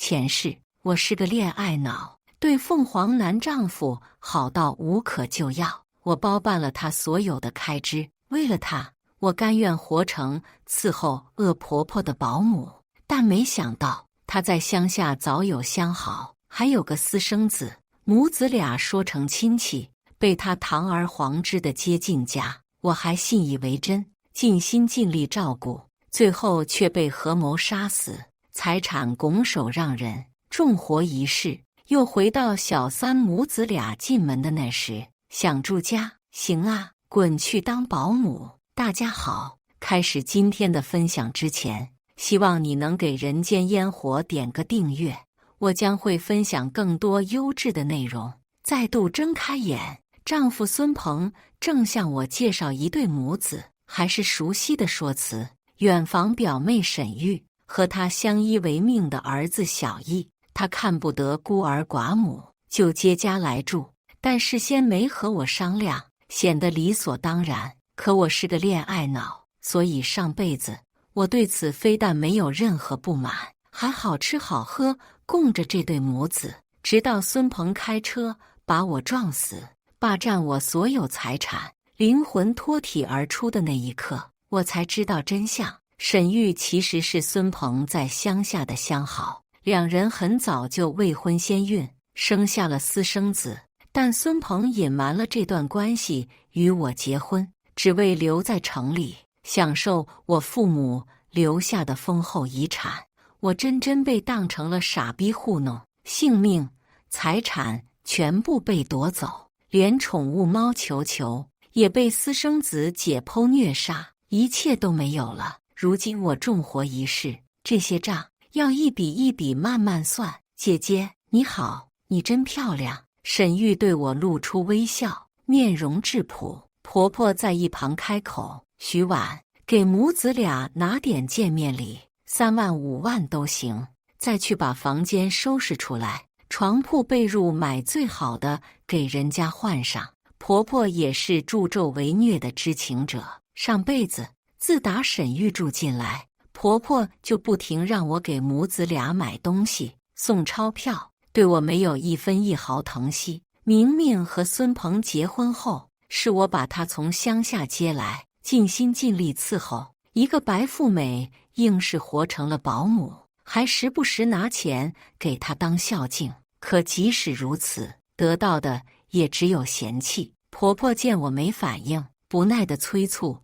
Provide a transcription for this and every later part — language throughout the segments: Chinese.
前世我是个恋爱脑，对凤凰男丈夫好到无可救药，我包办了他所有的开支，为了他，我甘愿活成伺候恶婆婆的保姆。但没想到她在乡下早有相好，还有个私生子，母子俩说成亲戚，被她堂而皇之的接进家。我还信以为真，尽心尽力照顾，最后却被合谋杀死，财产拱手让人，重活一世。又回到小三母子俩进门的那时，想住家，行啊，滚去当保姆。大家好，开始今天的分享之前，希望你能给人间烟火点个订阅，我将会分享更多优质的内容。再度睁开眼，丈夫孙鹏正向我介绍一对母子，还是熟悉的说辞。远房表妹沈玉和她相依为命的儿子小义，他看不得孤儿寡母，就接家来住，但事先没和我商量，显得理所当然。可我是个恋爱脑，所以上辈子我对此非但没有任何不满，还好吃好喝供着这对母子，直到孙鹏开车把我撞死，霸占我所有财产，灵魂脱体而出的那一刻，我才知道真相。沈玉其实是孙鹏在乡下的相好，两人很早就未婚先孕，生下了私生子，但孙鹏隐瞒了这段关系，与我结婚，只为留在城里享受我父母留下的丰厚遗产。我真被当成了傻逼糊弄，性命、财产全部被夺走，连宠物猫球球也被私生子解剖虐杀，一切都没有了。如今我重活一世，这些账要一笔一笔慢慢算。姐姐你好，你真漂亮。沈玉对我露出微笑，面容质朴。婆婆在一旁开口，许婉，给母子俩拿点见面礼，3万5万都行，再去把房间收拾出来，床铺被褥买最好的给人家换上。婆婆也是助纣为虐的知情者，上辈子自打沈玉住进来，婆婆就不停让我给母子俩买东西送钞票，对我没有一分一毫疼惜。明明和孙鹏结婚后，是我把她从乡下接来，尽心尽力伺候，一个白富美硬是活成了保姆，还时不时拿钱给她当孝敬。可即使如此，得到的也只有嫌弃。婆婆见我没反应，不耐地催促，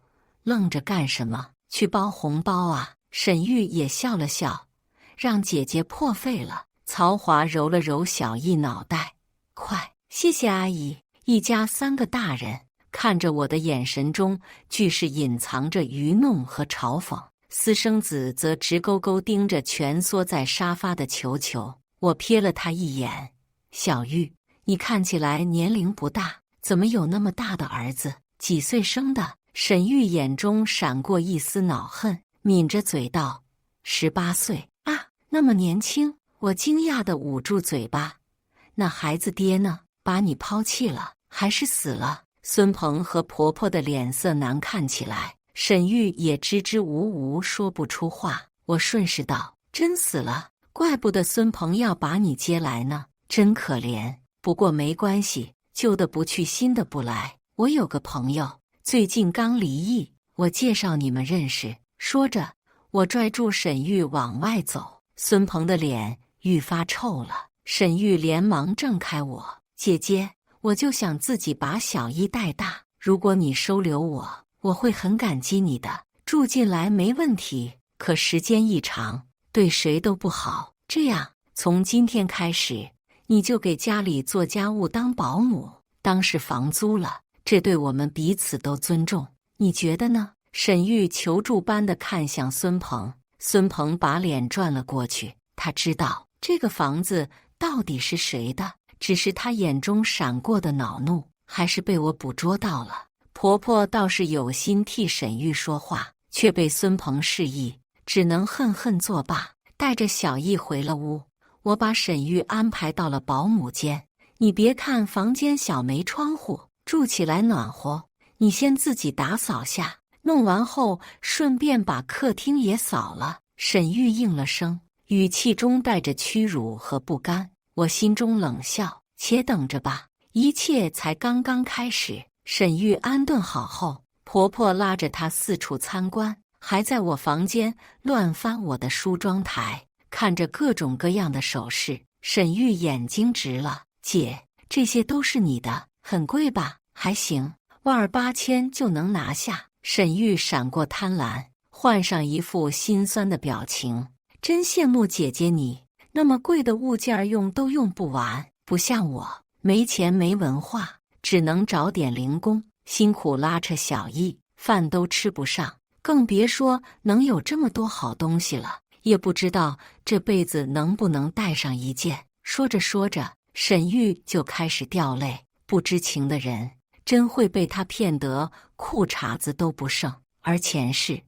愣着干什么？去包红包啊！沈玉也笑了笑，让姐姐破费了。曹华揉了揉小义脑袋，快，谢谢阿姨。一家3个大人看着我的眼神中俱是隐藏着愚弄和嘲讽，私生子则直勾勾盯着蜷缩在沙发的球球。我瞥了他一眼，小玉，你看起来年龄不大，怎么有那么大的儿子？几岁生的？沈玉眼中闪过一丝恼恨，抿着嘴道：18岁啊，那么年轻。我惊讶地捂住嘴巴，那孩子爹呢？把你抛弃了，还是死了？孙鹏和婆婆的脸色难看起来，沈玉也支支吾吾说不出话。我顺势道：真死了，怪不得孙鹏要把你接来呢，真可怜。不过没关系，旧的不去，新的不来。我有个朋友最近刚离异，我介绍你们认识。说着，我拽住沈玉往外走。孙鹏的脸愈发臭了，沈玉连忙挣开我，姐姐，我就想自己把小一带大，如果你收留我，我会很感激你的。住进来没问题，可时间一长，对谁都不好。这样，从今天开始，你就给家里做家务，当保姆，当是房租了。这对我们彼此都尊重，你觉得呢？沈玉求助般地看向孙鹏，孙鹏把脸转了过去，他知道这个房子到底是谁的，只是他眼中闪过的恼怒还是被我捕捉到了。婆婆倒是有心替沈玉说话，却被孙鹏示意，只能恨恨作罢，带着小义回了屋。我把沈玉安排到了保姆间，你别看房间小没窗户，住起来暖和，你先自己打扫下，弄完后顺便把客厅也扫了。沈玉应了声，语气中带着屈辱和不甘。我心中冷笑，且等着吧，一切才刚刚开始。沈玉安顿好后，婆婆拉着她四处参观，还在我房间乱翻我的梳妆台，看着各种各样的首饰。沈玉眼睛直了，姐，这些都是你的，很贵吧？还行，18000就能拿下。沈玉闪过贪婪，换上一副心酸的表情。真羡慕姐姐你，那么贵的物件用都用不完，不像我，没钱没文化，只能找点零工，辛苦拉扯小艺，饭都吃不上，更别说能有这么多好东西了。也不知道这辈子能不能带上一件。说着说着，沈玉就开始掉泪。不知情的人真会被他骗得裤衩子都不剩。而前世，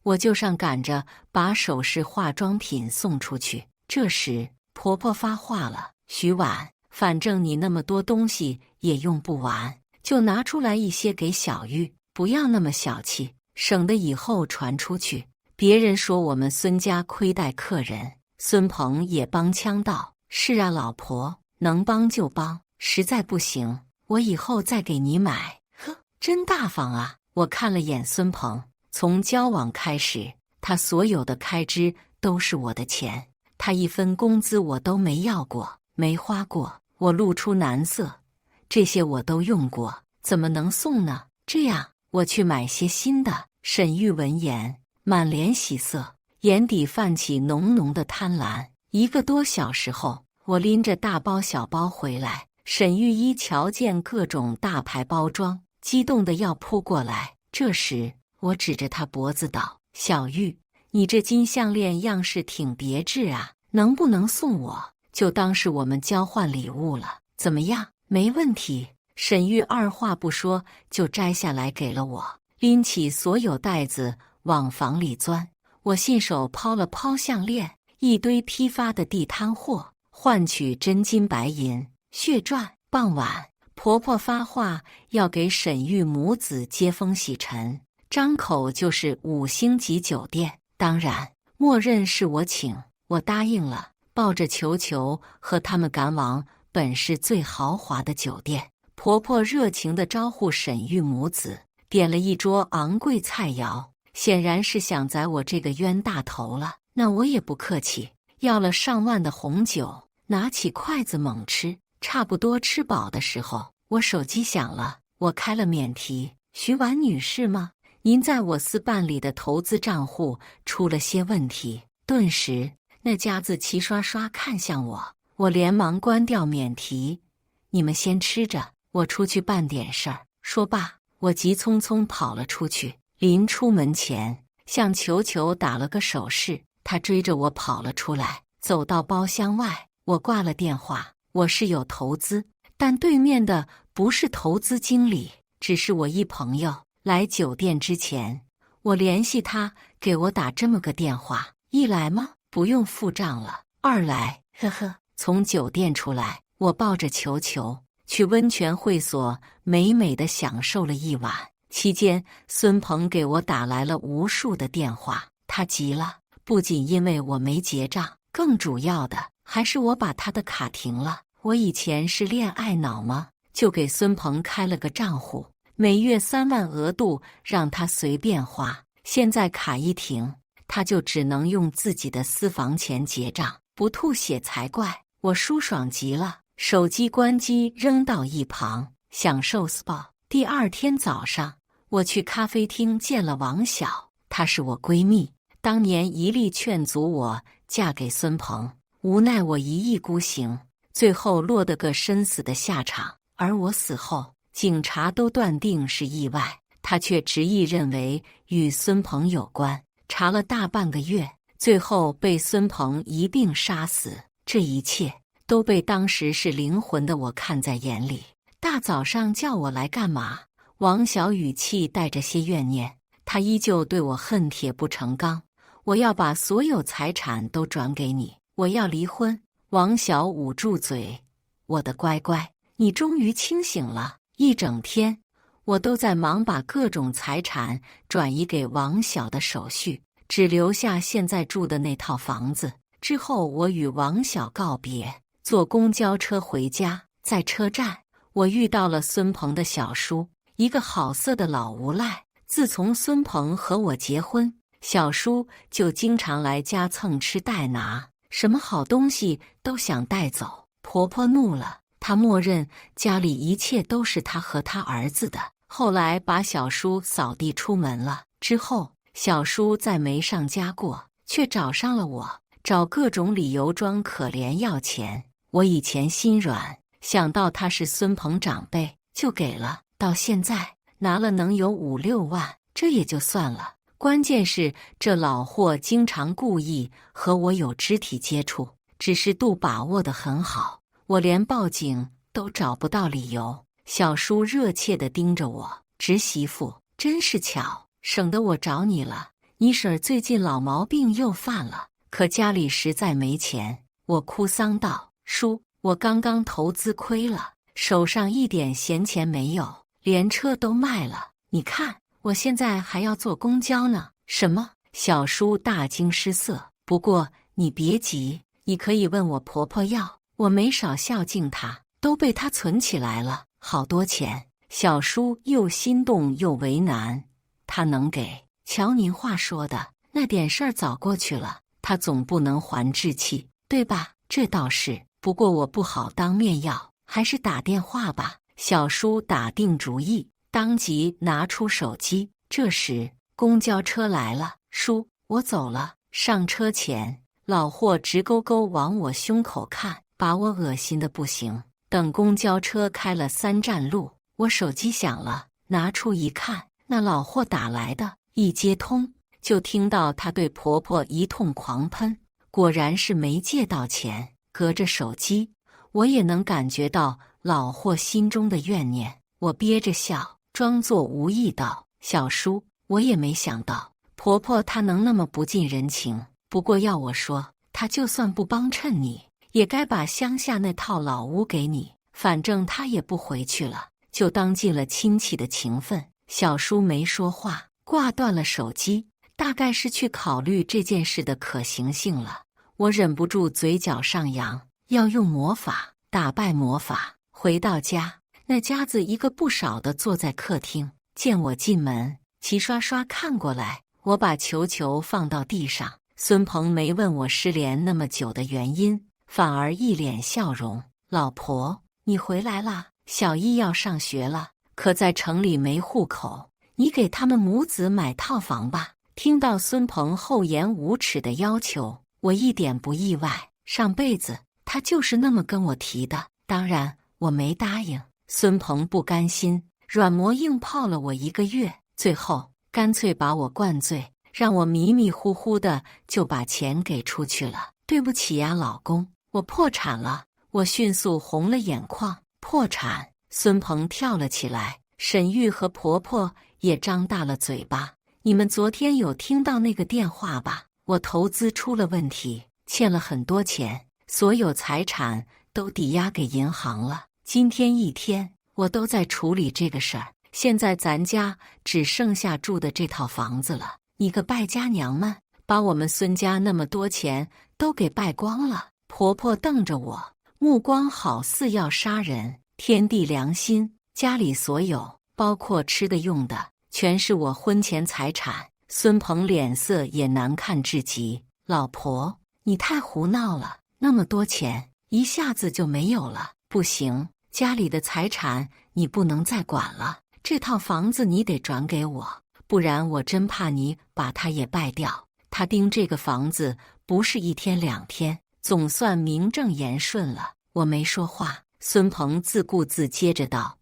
我就上赶着把首饰化妆品送出去。这时婆婆发话了：徐婉，反正你那么多东西也用不完，就拿出来一些给小玉，不要那么小气，省得以后传出去，别人说我们孙家亏待客人。孙鹏也帮腔道：是啊，老婆，能帮就帮，实在不行，我以后再给你买。呵，真大方啊！我看了眼孙鹏，从交往开始，他所有的开支都是我的钱，他一分工资我都没要过，没花过。我露出难色，这些我都用过，怎么能送呢？这样，我去买些新的。沈玉闻言，满脸喜色，眼底泛起浓浓的贪婪。1个多小时后，我拎着大包小包回来，沈玉一瞧见各种大牌包装，激动的要扑过来。这时，我指着他脖子道：小玉，你这金项链样式挺别致啊，能不能送我？就当是我们交换礼物了，怎么样？没问题。沈玉二话不说就摘下来给了我，拎起所有袋子往房里钻。我信手抛了抛项链，一堆批发的地摊货，换取真金白银、血钻。傍晚，婆婆发话要给沈玉母子接风洗尘，张口就是5星级酒店，当然默认是我请。我答应了，抱着球球和他们赶往本市最豪华的酒店。婆婆热情地招呼沈玉母子，点了一桌昂贵菜肴，显然是想宰我这个冤大头了。那我也不客气，要了上万的红酒，拿起筷子猛吃。差不多吃饱的时候，我手机响了，我开了免提：徐婉女士吗？您在我司办理的投资账户出了些问题。顿时那家子齐刷刷看向我，我连忙关掉免提：你们先吃着，我出去办点事儿。说罢，我急匆匆跑了出去。临出门前，向球球打了个手势，他追着我跑了出来，走到包厢外，我挂了电话。我是有投资，但对面的不是投资经理，只是我一朋友。来酒店之前，我联系他，给我打这么个电话：一来嘛，不用付账了；二来，呵呵。从酒店出来，我抱着球球去温泉会所，美美的享受了一晚。期间，孙鹏给我打来了无数的电话，他急了，不仅因为我没结账，更主要的还是我把他的卡停了。我以前是恋爱脑吗？就给孙鹏开了个账户，每月3万额度让他随便花。现在卡一停，他就只能用自己的私房钱结账，不吐血才怪。我舒爽极了，手机关机扔到一旁，享受 SPA。第二天早上，我去咖啡厅见了王晓，她是我闺蜜，当年一力劝阻我嫁给孙鹏，无奈我一意孤行，最后落得个身死的下场。而我死后，警察都断定是意外，他却执意认为与孙鹏有关，查了大半个月，最后被孙鹏一并杀死。这一切都被当时是灵魂的我看在眼里。大早上叫我来干嘛？王晓语气带着些怨念，他依旧对我恨铁不成钢。我要把所有财产都转给你，我要离婚。王晓捂住嘴：我的乖乖，你终于清醒了。一整天我都在忙把各种财产转移给王晓的手续，只留下现在住的那套房子。之后，我与王小告别，坐公交车回家。在车站，我遇到了孙鹏的小叔，一个好色的老无赖。自从孙鹏和我结婚，小叔就经常来家蹭吃带拿，什么好东西都想带走。婆婆怒了，她默认家里一切都是她和她儿子的。后来把小叔扫地出门了。之后，小叔再没上家过，却找上了我，找各种理由装可怜要钱。我以前心软，想到他是孙鹏长辈，就给了。到现在拿了能有5、6万，这也就算了。关键是这老货经常故意和我有肢体接触，只是度把握得很好，我连报警都找不到理由。小叔热切地盯着我，侄媳妇，真是巧，省得我找你了。你婶儿最近老毛病又犯了，可家里实在没钱。我哭丧道：叔，我刚刚投资亏了，手上一点闲钱没有，连车都卖了。你看我现在还要坐公交呢。什么？小叔大惊失色。不过你别急，你可以问我婆婆要，我没少孝敬她，都被她存起来了，好多钱。小叔又心动又为难，他能给？瞧您话说的，那点事儿早过去了，他总不能还置气，对吧？这倒是，不过我不好当面要，还是打电话吧。小叔打定主意，当即拿出手机。这时公交车来了，叔，我走了。上车前，老货直勾勾往我胸口看，把我恶心的不行。等公交车开了3站路，我手机响了，拿出一看，那老货打来的。一接通，就听到他对婆婆一通狂喷，果然是没借到钱。隔着手机，我也能感觉到老货心中的怨念。我憋着笑，装作无意道：小叔，我也没想到婆婆她能那么不近人情，不过要我说，她就算不帮衬你，也该把乡下那套老屋给你，反正她也不回去了，就当尽了亲戚的情分。小叔没说话，挂断了手机，大概是去考虑这件事的可行性了。我忍不住嘴角上扬，要用魔法打败魔法。回到家，那家子一个不少的坐在客厅，见我进门，齐刷刷看过来。我把球球放到地上，孙鹏没问我失联那么久的原因，反而一脸笑容：老婆，你回来啦，小一要上学了，可在城里没户口，你给他们母子买套房吧。听到孙鹏厚颜无耻的要求，我一点不意外，上辈子他就是那么跟我提的。当然我没答应。孙鹏不甘心，软磨硬泡了我1个月，最后干脆把我灌醉，让我迷迷糊糊的就把钱给出去了。对不起呀，老公，我破产了。我迅速红了眼眶。破产？孙鹏跳了起来，沈玉和婆婆也张大了嘴巴。你们昨天有听到那个电话吧？我投资出了问题，欠了很多钱，所有财产都抵押给银行了。今天一天我都在处理这个事儿，现在咱家只剩下住的这套房子了。你个败家娘们，把我们孙家那么多钱都给败光了。婆婆瞪着我，目光好似要杀人。天地良心，家里所有，包括吃的用的，全是我婚前财产。孙鹏脸色也难看至极。老婆，你太胡闹了，那么多钱一下子就没有了。不行，家里的财产你不能再管了，这套房子你得转给我，不然我真怕你把它也败掉。他盯这个房子不是1天2天，总算名正言顺了。我没说话。孙鹏自顾自接着道：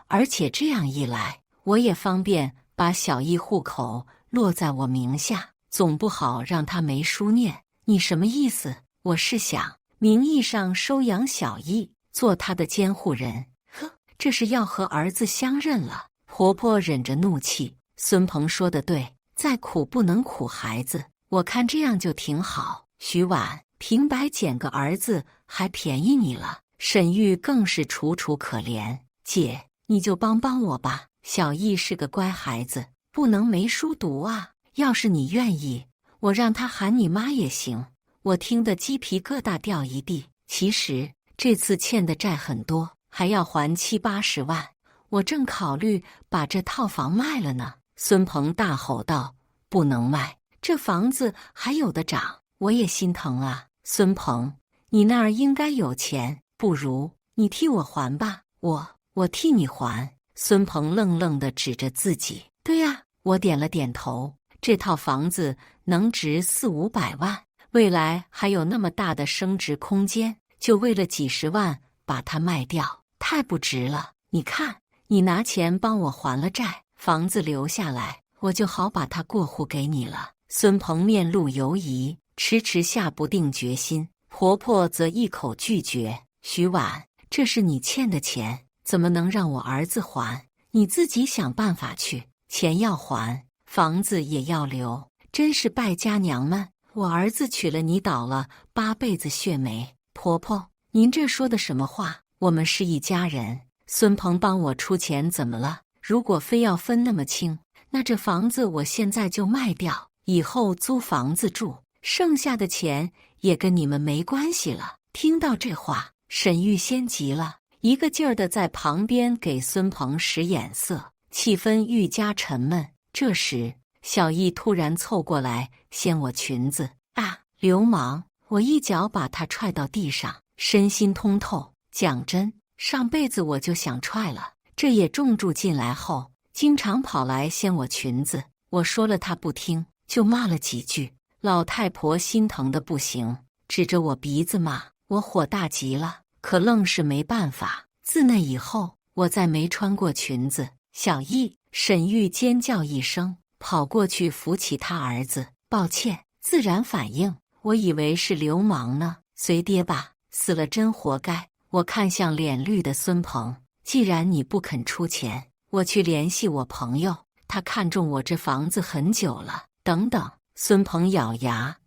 而且这样一来，我也方便把小易户口落在我名下，总不好让他没书念。你什么意思？我是想名义上收养小易，做他的监护人。呵，这是要和儿子相认了。婆婆忍着怒气：孙鹏说的对，再苦不能苦孩子，我看这样就挺好。徐婉，平白捡个儿子还便宜你了。沈玉更是楚楚可怜：姐，你就帮帮我吧，小易是个乖孩子，不能没书读啊。要是你愿意，我让他喊你妈也行。我听得鸡皮疙瘩掉一地。其实这次欠的债很多，还要还70-80万。我正考虑把这套房卖了呢。孙鹏大吼道：“不能卖，这房子还有的涨。”我也心疼啊。孙鹏，你那儿应该有钱，不如你替我还吧。我替你还。孙鹏愣愣地指着自己。对呀，我点了点头。这套房子能值400-500万，未来还有那么大的升值空间，就为了几十万把它卖掉，太不值了。你看，你拿钱帮我还了债，房子留下来，我就好把它过户给你了。孙鹏面露犹疑，迟迟下不定决心。婆婆则一口拒绝：“徐婉，这是你欠的钱，怎么能让我儿子还？你自己想办法去，钱要还，房子也要留。真是败家娘们！我儿子娶了你，倒了8辈子血霉。”婆婆，您这说的什么话？我们是一家人。孙鹏帮我出钱怎么了？如果非要分那么清，那这房子我现在就卖掉，以后租房子住，剩下的钱也跟你们没关系了。听到这话，沈玉仙急了，一个劲儿的在旁边给孙鹏使眼色，气氛愈加沉闷。这时，小易突然凑过来掀我裙子。啊，流氓！我一脚把他踹到地上，身心通透。讲真，上辈子我就想踹了，这也重住进来后，经常跑来掀我裙子。我说了他不听，就骂了几句。老太婆心疼的不行，指着我鼻子骂。我火大极了，可愣是没办法。自那以后，我再没穿过裙子。小易！沈玉尖叫一声，跑过去扶起他儿子。抱歉，自然反应，我以为是流氓呢。随爹吧，死了真活该。我看向脸绿的孙鹏，既然你不肯出钱，我去联系我朋友，他看中我这房子很久了。等等，孙鹏咬牙，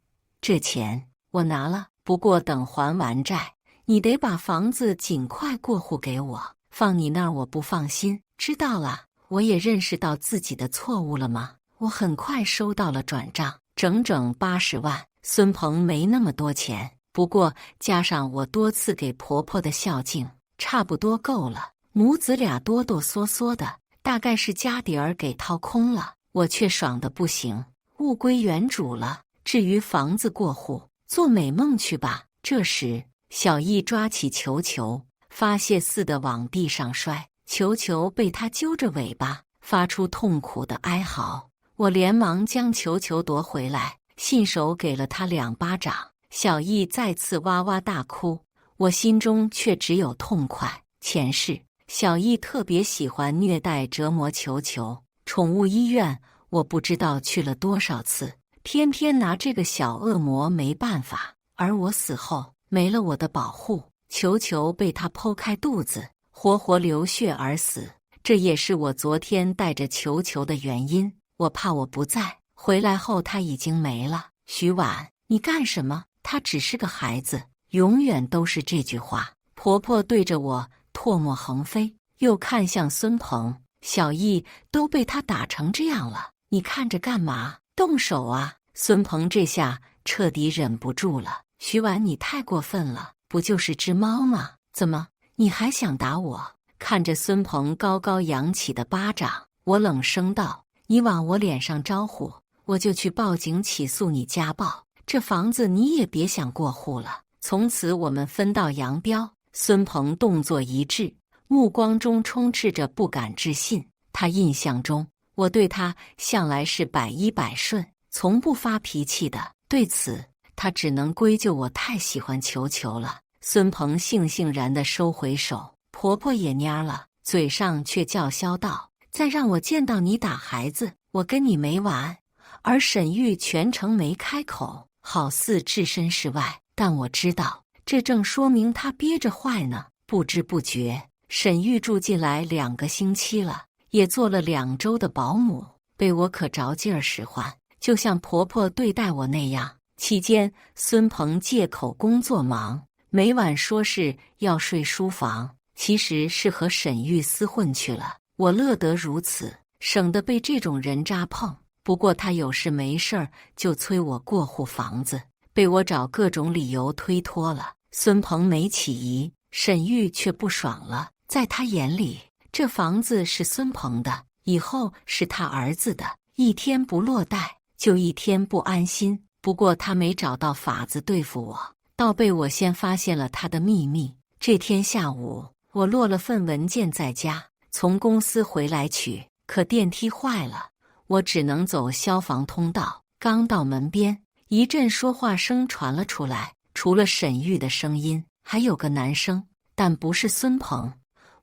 这钱我拿了，不过等还完债，你得把房子尽快过户给我，放你那儿我不放心。知道了。我也认识到自己的错误了吗？我很快收到了转账，整整80万。孙鹏没那么多钱，不过加上我多次给婆婆的孝敬，差不多够了。母子俩哆哆嗦嗦的，大概是家底儿给掏空了，我却爽得不行，物归原主了。至于房子过户，做美梦去吧。这时，小易抓起球球，发泄似的往地上摔。球球被他揪着尾巴，发出痛苦的哀嚎。我连忙将球球夺回来，信手给了他2巴掌。小易再次哇哇大哭，我心中却只有痛快。前世，小易特别喜欢虐待折磨球球，宠物医院我不知道去了多少次，偏偏拿这个小恶魔没办法。而我死后，没了我的保护，球球被他剖开肚子，活活流血而死，这也是我昨天带着球球的原因。我怕我不在，回来后他已经没了。徐婉，你干什么？他只是个孩子，永远都是这句话。婆婆对着我唾沫横飞，又看向孙鹏。小易都被他打成这样了，你看着干嘛？动手啊！孙鹏这下彻底忍不住了。徐婉，你太过分了，不就是只猫吗？怎么？你还想打我？看着孙鹏高高扬起的巴掌，我冷声道：“你往我脸上招呼，我就去报警起诉你家暴。这房子你也别想过户了，从此我们分道扬镳。”孙鹏动作一致，目光中充斥着不敢置信。他印象中，我对他向来是100%顺，从不发脾气的。对此，他只能归咎我太喜欢球球了。孙鹏悻悻然地收回手，婆婆也蔫了，嘴上却叫嚣道：“再让我见到你打孩子，我跟你没完。”而沈玉全程没开口，好似置身事外。但我知道，这正说明他憋着坏呢。不知不觉，沈玉住进来2个星期了，也做了2周的保姆，被我可着劲儿使唤，就像婆婆对待我那样。期间，孙鹏借口工作忙，每晚说是要睡书房，其实是和沈玉厮混去了。我乐得如此，省得被这种人渣碰。不过他有事没事儿就催我过户房子，被我找各种理由推脱了。孙鹏没起疑，沈玉却不爽了。在他眼里，这房子是孙鹏的，以后是他儿子的，一天不落袋，就一天不安心。不过他没找到法子对付我，倒被我先发现了他的秘密。这天下午，我落了份文件在家，从公司回来取，可电梯坏了，我只能走消防通道。刚到门边，一阵说话声传了出来，除了沈玉的声音，还有个男声，但不是孙鹏。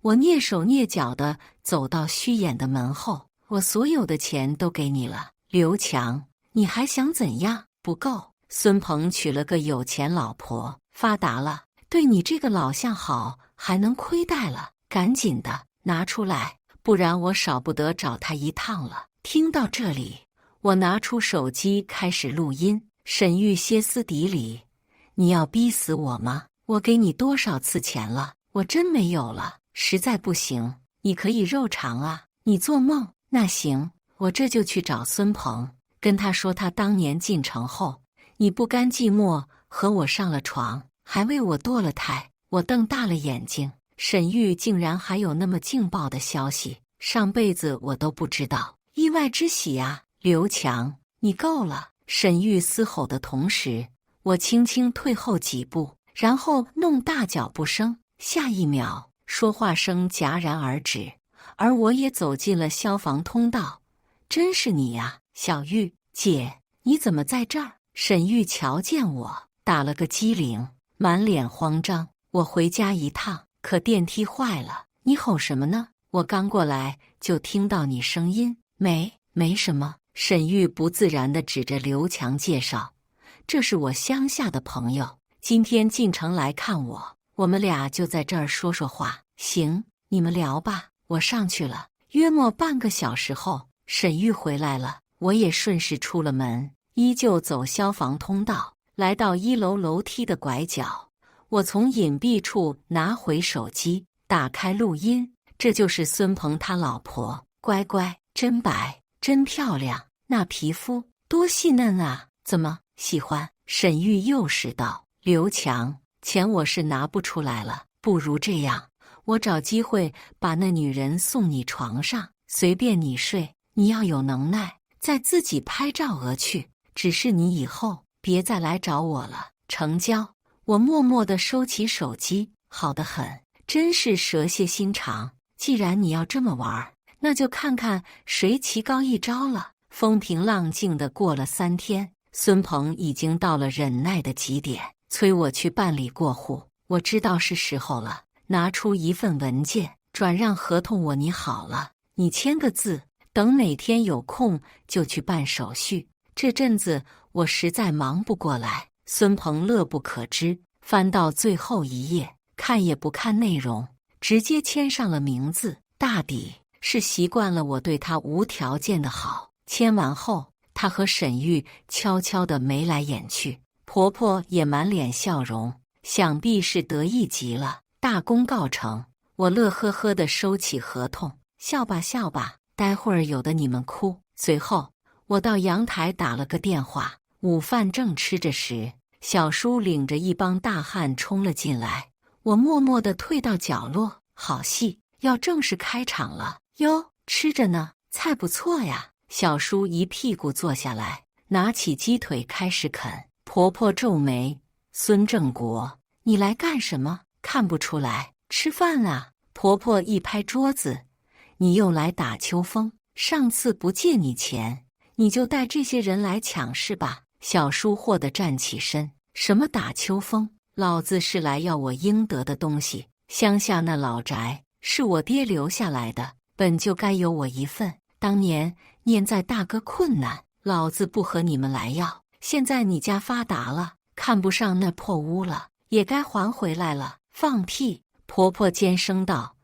我蹑手蹑脚地走到虚掩的门后，我所有的钱都给你了，刘强，你还想怎样？不够。孙鹏娶了个有钱老婆，发达了，对你这个老相好，还能亏待了？赶紧的拿出来，不然我少不得找他一趟了。听到这里，我拿出手机开始录音。沈玉歇斯底里：你要逼死我吗？我给你多少次钱了？我真没有了，实在不行，你可以肉偿啊。你做梦？那行，我这就去找孙鹏，跟他说他当年进城后，你不甘寂寞和我上了床，还为我堕了胎。我瞪大了眼睛，沈玉竟然还有那么劲爆的消息，上辈子我都不知道，意外之喜啊！刘强，你够了！沈玉嘶吼的同时，我轻轻退后几步，然后弄大脚步声。下一秒，说话声戛然而止，而我也走进了消防通道。真是你呀，小玉姐，你怎么在这儿？沈玉瞧见我，打了个激灵，满脸慌张。我回家一趟，可电梯坏了。你吼什么呢？我刚过来就听到你声音。没什么。沈玉不自然地指着刘强介绍：这是我乡下的朋友，今天进城来看我，我们俩就在这儿说说话。行，你们聊吧，我上去了。约莫半个小时后，沈玉回来了，我也顺势出了门，依旧走消防通道，来到1楼楼梯的拐角。我从隐蔽处拿回手机，打开录音。这就是孙鹏他老婆，乖乖，真白，真漂亮，那皮肤多细嫩啊！怎么喜欢？沈玉又是道：刘强，钱我是拿不出来了，不如这样，我找机会把那女人送你床上，随便你睡。你要有能耐，再自己拍照而去。只是你以后别再来找我了。成交。我默默地收起手机，好得很，真是蛇蝎心肠。既然你要这么玩，那就看看谁棋高一招了。风平浪静地过了3天，孙鹏已经到了忍耐的极点，催我去办理过户。我知道是时候了，拿出一份文件，转让合同我拟好了，你签个字，等哪天有空就去办手续。这阵子我实在忙不过来。孙鹏乐不可支，翻到最后一页，看也不看内容，直接签上了名字。大抵是习惯了我对他无条件的好。签完后，他和沈玉悄悄地眉来眼去，婆婆也满脸笑容，想必是得意极了。大功告成，我乐呵呵地收起合同，笑吧笑吧，待会儿有的你们哭。随后，我到阳台打了个电话。午饭正吃着时，小叔领着一帮大汉冲了进来，我默默地退到角落。好戏要正式开场了哟，吃着呢，菜不错呀。小叔一屁股坐下来，拿起鸡腿开始啃。婆婆皱眉：孙正国，你来干什么？看不出来，吃饭啊。婆婆一拍桌子：你又来打秋风，上次不借你钱，你就带这些人来抢是吧？小叔霍地站起身：什么打秋风？老子是来要我应得的东西。乡下那老宅是我爹留下来的，本就该有我一份。当年念在大哥困难，老子不和你们来要。现在你家发达了，看不上那破屋了，也该还回来了。放屁！婆婆尖声道：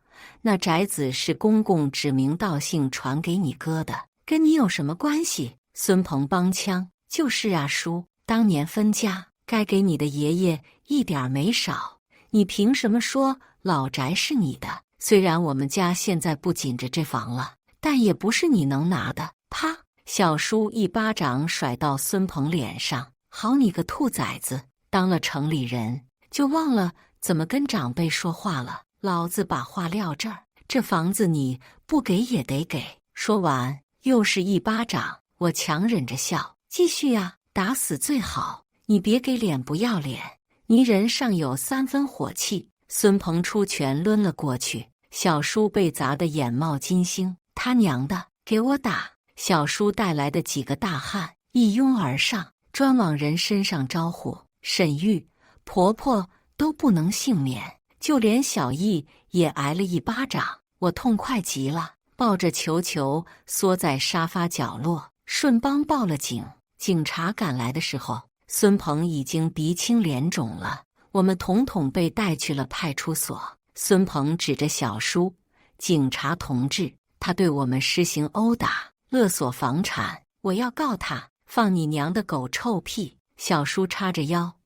那宅子是公公指名道姓传给你哥的，跟你有什么关系？孙鹏帮腔：就是啊叔，当年分家该给你的爷爷一点没少，你凭什么说老宅是你的？虽然我们家现在不紧着这房了，但也不是你能拿的。啪！小叔一巴掌甩到孙鹏脸上：好你个兔崽子，当了城里人就忘了怎么跟长辈说话了。老子把话撂这儿，这房子你不给也得给。说完又是一巴掌。我强忍着笑，继续呀，打死最好，你别给脸不要脸。泥人尚有3分火气，孙鹏出拳抡了过去，小叔被砸得眼冒金星。他娘的，给我打！小叔带来的几个大汉一拥而上，专往人身上招呼。沈玉、婆婆都不能幸免，就连小易也挨了一巴掌。我痛快极了，抱着球球缩在沙发角落，顺帮报了警。警察赶来的时候，孙鹏已经鼻青脸肿了，我们统统被带去了派出所。孙鹏指着小叔：“警察同志，他对我们施行殴打、勒索房产，我要告他！放你娘的狗臭屁！”小叔叉着腰：“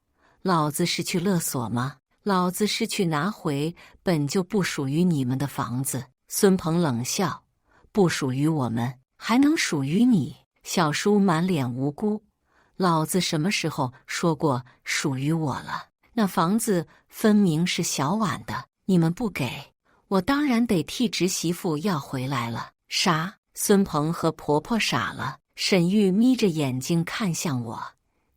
老子是去勒索吗？老子是去拿回本就不属于你们的房子。”孙鹏冷笑：“不属于我们，还能属于你？”小叔满脸无辜：“老子什么时候说过属于我了？那房子分明是小婉的，你们不给，我当然得替侄媳妇要回来了。”啥？孙鹏和婆婆傻了。沈玉眯着眼睛看向我：“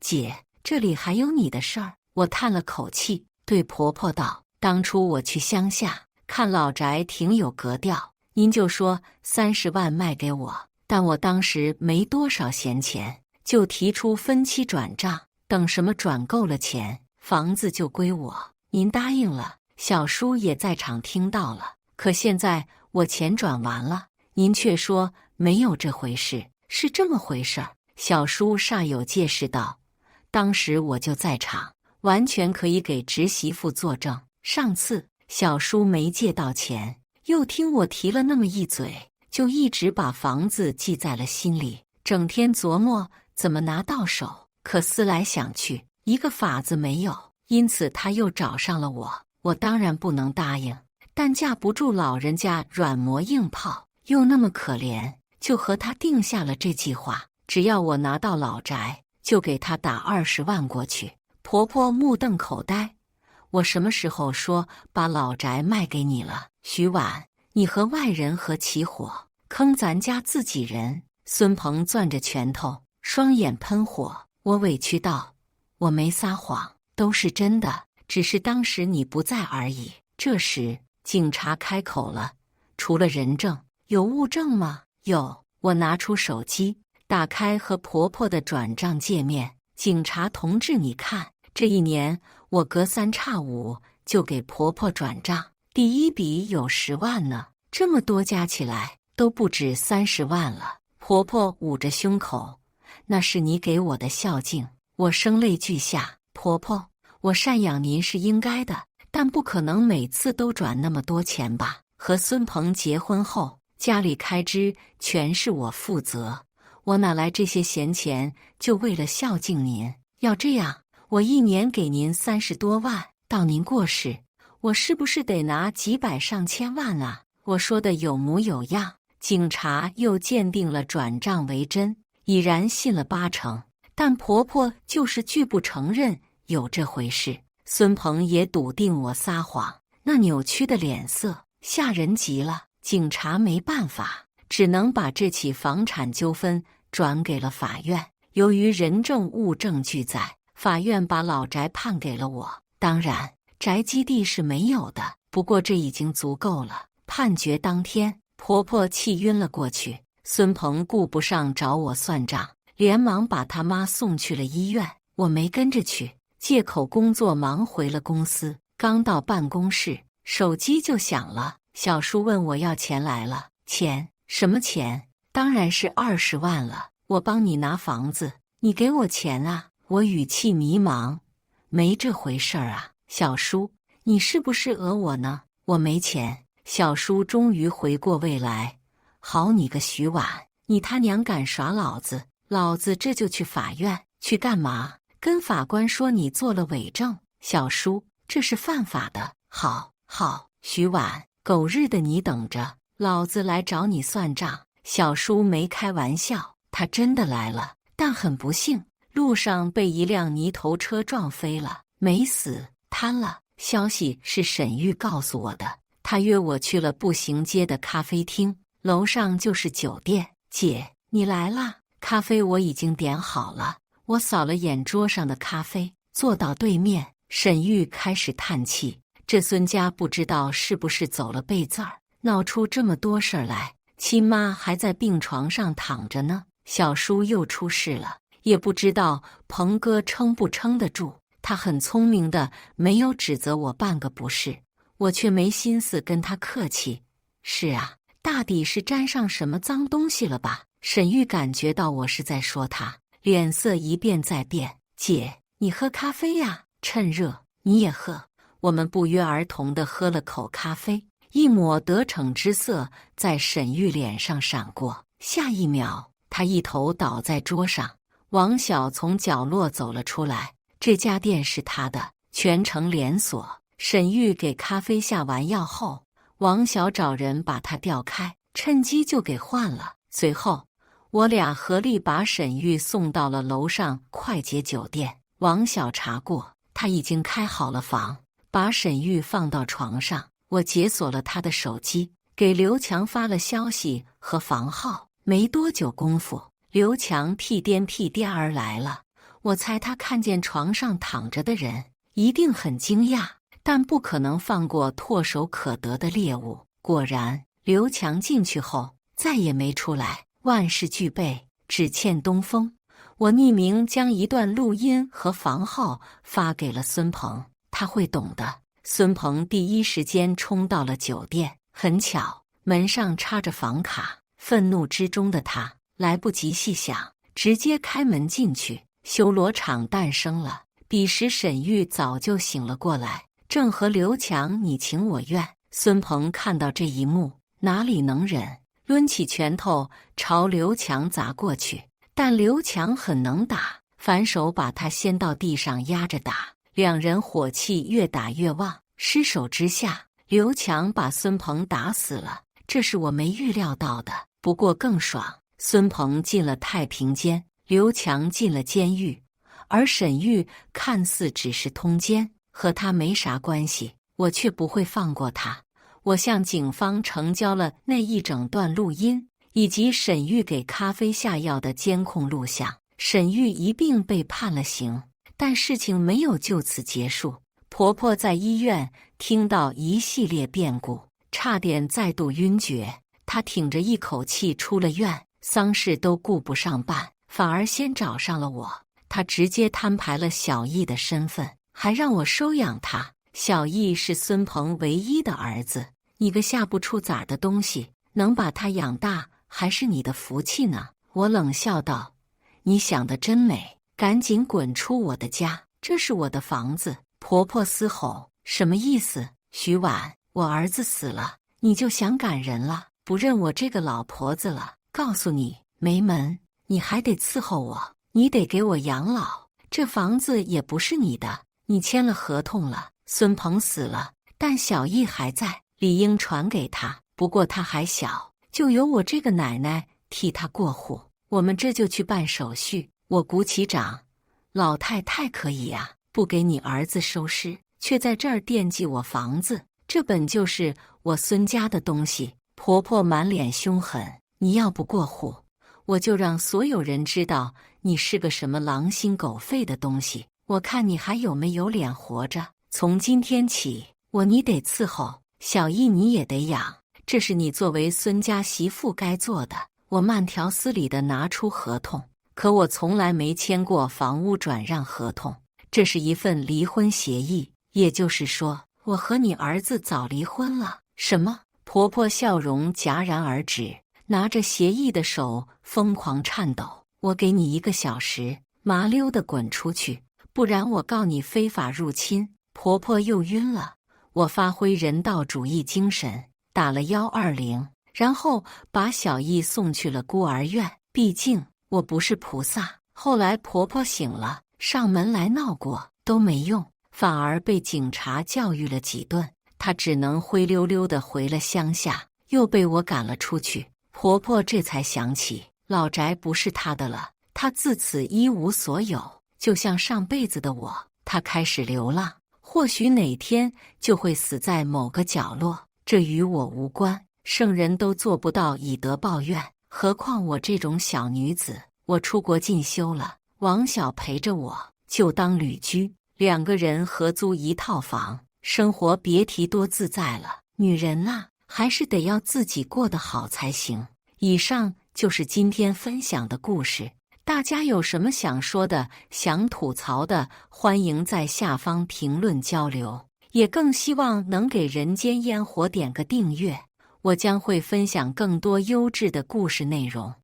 姐，这里还有你的事儿？”我叹了口气，对婆婆道：“当初我去乡下看老宅挺有格调，您就说30万卖给我，但我当时没多少闲钱，就提出分期转账，等什么转够了钱，房子就归我。您答应了。”小叔也在场听到了，可现在我钱转完了，您却说没有这回事，是这么回事儿。小叔煞有介事道：“当时我就在场，完全可以给侄媳妇作证。上次小叔没借到钱，又听我提了那么一嘴，就一直把房子记在了心里，整天琢磨怎么拿到手。可思来想去，一个法子没有，因此他又找上了我。我当然不能答应，但架不住老人家软磨硬泡，又那么可怜，就和他定下了这计划。只要我拿到老宅，就给他打20万过去。”婆婆目瞪口呆：“我什么时候说把老宅卖给你了？徐婉，你和外人合起伙，坑咱家自己人！”孙鹏攥着拳头，双眼喷火。我委屈道：“我没撒谎，都是真的，只是当时你不在而已。”这时警察开口了：“除了人证，有物证吗？”“有。”我拿出手机，打开和婆婆的转账界面。“警察同志，你看，这1年我隔3差5就给婆婆转账，第一笔有10万呢，这么多加起来都不止30万了。”婆婆捂着胸口：“那是你给我的孝敬。”我声泪俱下：“婆婆，我赡养您是应该的，但不可能每次都转那么多钱吧？和孙鹏结婚后，家里开支全是我负责，我哪来这些闲钱？就为了孝敬您，要这样，我1年给您30多万，到您过世，我是不是得拿几百上千万啊？”我说的有模有样。警察又鉴定了转账为真，已然信了80%，但婆婆就是拒不承认有这回事。孙鹏也笃定我撒谎，那扭曲的脸色吓人极了。警察没办法，只能把这起房产纠纷转给了法院。由于人证物证俱在，法院把老宅判给了我。当然，宅基地是没有的，不过这已经足够了。判决当天，婆婆气晕了过去，孙鹏顾不上找我算账，连忙把他妈送去了医院。我没跟着去，借口工作忙回了公司。刚到办公室，手机就响了。小叔问我要钱来了。钱？什么钱？当然是20万了。我帮你拿房子，你给我钱啊？我语气迷茫：没这回事儿啊。小叔，你是不是讹我呢？我没钱。小叔终于回过味来：好你个徐婉，你他娘敢耍老子，老子这就去法院。去干嘛？跟法官说你做了伪证。小叔，这是犯法的。好，徐婉，狗日的你等着，老子来找你算账。小叔没开玩笑，他真的来了，但很不幸，路上被一辆泥头车撞飞了，没死，瘫了。消息是沈玉告诉我的，他约我去了步行街的咖啡厅，楼上就是酒店。姐，你来啦，咖啡我已经点好了。我扫了眼桌上的咖啡，坐到对面。沈玉开始叹气，这孙家不知道是不是走了背字儿，闹出这么多事儿来。亲妈还在病床上躺着呢，小叔又出事了，也不知道鹏哥撑不撑得住。他很聪明的，没有指责我半个不是，我却没心思跟他客气。是啊，大抵是沾上什么脏东西了吧？沈玉感觉到我是在说他，脸色一变再变。姐，你喝咖啡呀？趁热你也喝。我们不约而同地喝了口咖啡，一抹得逞之色在沈玉脸上闪过，下一秒他一头倒在桌上。王晓从角落走了出来，这家店是他的，全城连锁。沈玉给咖啡下完药后，王晓找人把他调开，趁机就给换了。随后我俩合力把沈玉送到了楼上快捷酒店。王晓查过，他已经开好了房，把沈玉放到床上。我解锁了他的手机，给刘强发了消息和房号。没多久功夫，刘强屁颠屁颠而来了。我猜他看见床上躺着的人，一定很惊讶，但不可能放过唾手可得的猎物。果然，刘强进去后再也没出来。万事俱备，只欠东风。我匿名将一段录音和房号发给了孙鹏，他会懂的。孙鹏第一时间冲到了酒店，很巧，门上插着房卡。愤怒之中的他来不及细想，直接开门进去。修罗场诞生了。彼时沈玉早就醒了过来，正和刘强你情我愿。孙鹏看到这一幕，哪里能忍，抡起拳头朝刘强砸过去。但刘强很能打，反手把他掀到地上压着打，两人火气越打越旺。失手之下，刘强把孙鹏打死了。这是我没预料到的，不过更爽。孙鹏进了太平间，刘强进了监狱，而沈玉看似只是通奸，和他没啥关系，我却不会放过他。我向警方呈交了那一整段录音，以及沈玉给咖啡下药的监控录像。沈玉一并被判了刑，但事情没有就此结束。婆婆在医院听到一系列变故，差点再度晕厥。她挺着一口气出了院，丧事都顾不上办，反而先找上了我。她直接摊牌了小易的身份，还让我收养他。小易是孙鹏唯一的儿子，你个下不出崽的东西，能把他养大还是你的福气呢。我冷笑道，你想得真美，赶紧滚出我的家，这是我的房子。婆婆嘶吼，什么意思？徐婉，我儿子死了，你就想赶人了，不认我这个老婆子了？告诉你，没门，你还得伺候我，你得给我养老，这房子也不是你的，你签了合同了。孙鹏死了，但小易还在，理应传给他，不过他还小，就由我这个奶奶替他过户。我们这就去办手续。我鼓起掌，老太太可以呀，不给你儿子收尸，却在这儿惦记我房子，这本就是我孙家的东西。婆婆满脸凶狠，你要不过户，我就让所有人知道你是个什么狼心狗肺的东西，我看你还有没有脸活着。从今天起，你得伺候，小易你也得养，这是你作为孙家媳妇该做的。我慢条斯理地拿出合同，可我从来没签过房屋转让合同，这是一份离婚协议，也就是说，我和你儿子早离婚了。什么？婆婆笑容戛然而止，拿着协议的手疯狂颤抖。我给你1个小时，麻溜地滚出去，不然我告你非法入侵。婆婆又晕了，我发挥人道主义精神，打了120，然后把小易送去了孤儿院。毕竟我不是菩萨。后来婆婆醒了，上门来闹过，都没用，反而被警察教育了几顿。她只能灰溜溜地回了乡下，又被我赶了出去。婆婆这才想起老宅不是她的了，他自此一无所有，就像上辈子的我。他开始流浪，或许哪天就会死在某个角落，这与我无关。圣人都做不到以德报怨，何况我这种小女子。我出国进修了，王小陪着我，就当旅居，2个人合租一套房，生活别提多自在了。女人啊，还是得要自己过得好才行。以上就是今天分享的故事，大家有什么想说的、想吐槽的，欢迎在下方评论交流，也更希望能给人间烟火点个订阅，我将会分享更多优质的故事内容。